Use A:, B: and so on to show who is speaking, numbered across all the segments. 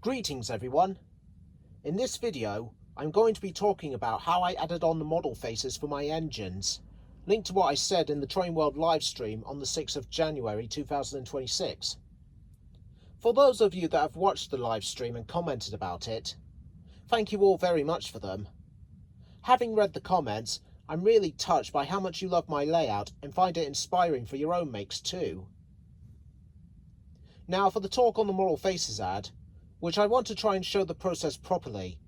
A: Greetings everyone. In this video I'm going to be talking about how I added on the model faces for my engines, linked to what I said in the TrainWorld livestream on the 6th of January 2026. For those of you that have watched the livestream and commented about it, thank you all very much for them. Having read the comments, I'm really touched by how much you love my layout and find it inspiring for your own makes too. Now for the talk on the model faces ad, which I want to try and show the process properly,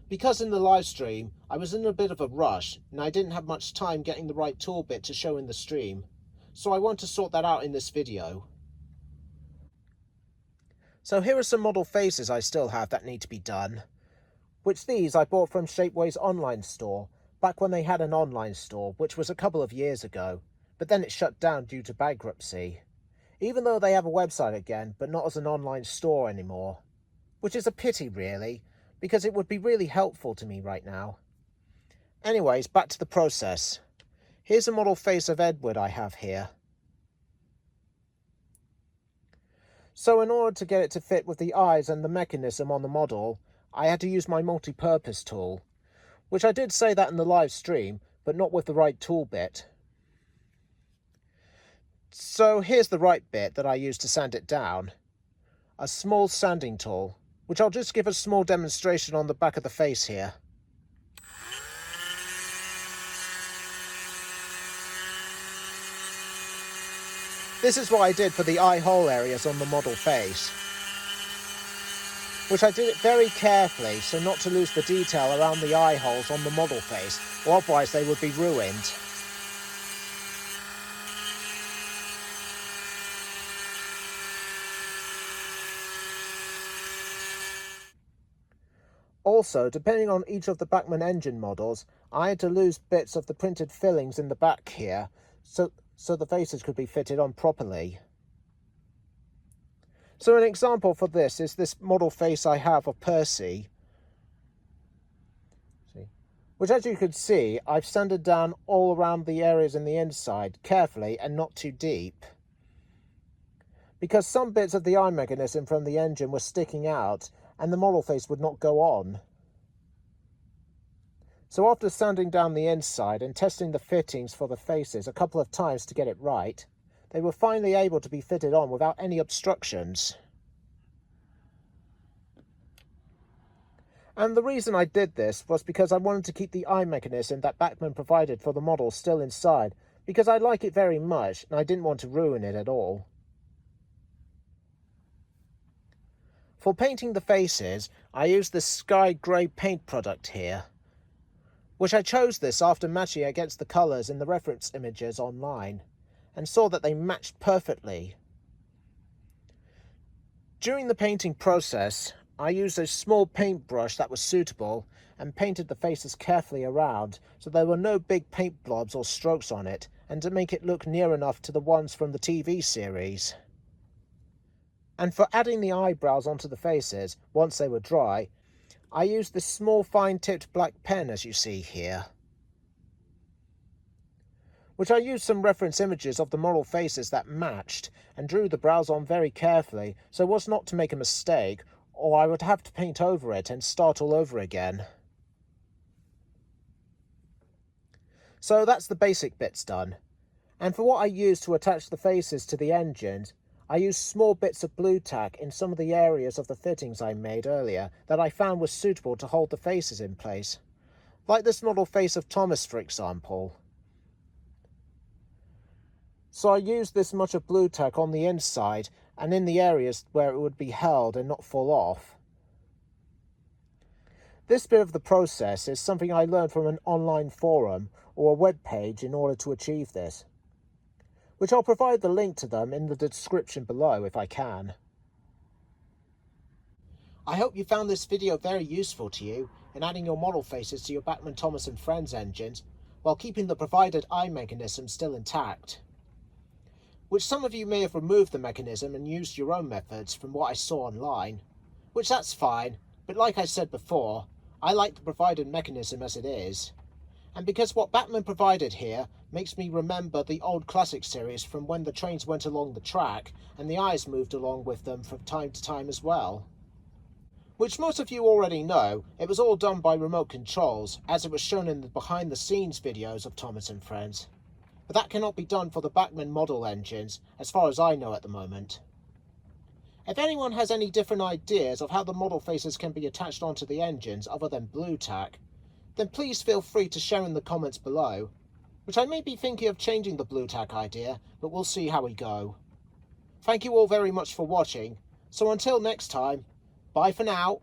A: because in the live stream I was in a bit of a rush and I didn't have much time getting the right tool bit to show in the stream, so I want to sort that out in this video. So here are some model faces I still have that need to be done, which these I bought from Shapeway's online store, back when they had an online store, which was a couple of years ago, but then it shut down due to bankruptcy. Even though they have a website again, but not as an online store anymore. Which is a pity really, because it would be really helpful to me right now. Anyways, back to the process. Here's a model face of Edward I have here. So in order to get it to fit with the eyes and the mechanism on the model, I had to use my multi-purpose tool, which I did say that in the live stream, but not with the right tool bit. So here's the right bit that I used to sand it down. A small sanding tool, which I'll just give a small demonstration on the back of the face here. This is what I did for the eye hole areas on the model face, which I did it very carefully so not to lose the detail around the eye holes on the model face, or otherwise they would be ruined. Also, depending on each of the Bachmann engine models, I had to lose bits of the printed fillings in the back here, so the faces could be fitted on properly. So an example for this is this model face I have of Percy, which as you can see, I've sanded down all around the areas in the inside, carefully and not too deep. Because some bits of the eye mechanism from the engine were sticking out, and the model face would not go on. So after sanding down the inside and testing the fittings for the faces a couple of times to get it right, they were finally able to be fitted on without any obstructions. And the reason I did this was because I wanted to keep the eye mechanism that Bachmann provided for the model still inside, because I like it very much and I didn't want to ruin it at all. For painting the faces, I used this sky grey paint product here, which I chose this after matching against the colours in the reference images online, and saw that they matched perfectly. During the painting process, I used a small paintbrush that was suitable and painted the faces carefully around so there were no big paint blobs or strokes on it, and to make it look near enough to the ones from the TV series. And for adding the eyebrows onto the faces, once they were dry, I used this small fine-tipped black pen as you see here, which I used some reference images of the model faces that matched and drew the brows on very carefully so as not to make a mistake, or I would have to paint over it and start all over again. So that's the basic bits done. And for what I used to attach the faces to the engines, I used small bits of blue tack in some of the areas of the fittings I made earlier that I found was suitable to hold the faces in place. Like this model face of Thomas, for example. So I used this much of blue tack on the inside and in the areas where it would be held and not fall off. This bit of the process is something I learned from an online forum or a web page in order to achieve this, which I'll provide the link to them in the description below if I can. I hope you found this video very useful to you in adding your model faces to your Bachmann Thomas and Friends engines while keeping the provided eye mechanism still intact. Which some of you may have removed the mechanism and used your own methods from what I saw online, which that's fine, but like I said before, I like the provided mechanism as it is. And because what Bachmann provided here makes me remember the old classic series from when the trains went along the track and the eyes moved along with them from time to time as well. which most of you already know. It was all done by remote controls, as it was shown in the behind the scenes videos of Thomas and Friends. But that cannot be done for the Bachmann model engines, as far as I know at the moment. If anyone has any different ideas of how the model faces can be attached onto the engines other than blue tack, then please feel free to share in the comments below, which I may be thinking of changing the blue tack idea, but we'll see how we go. Thank you all very much for watching, so until next time, bye for now.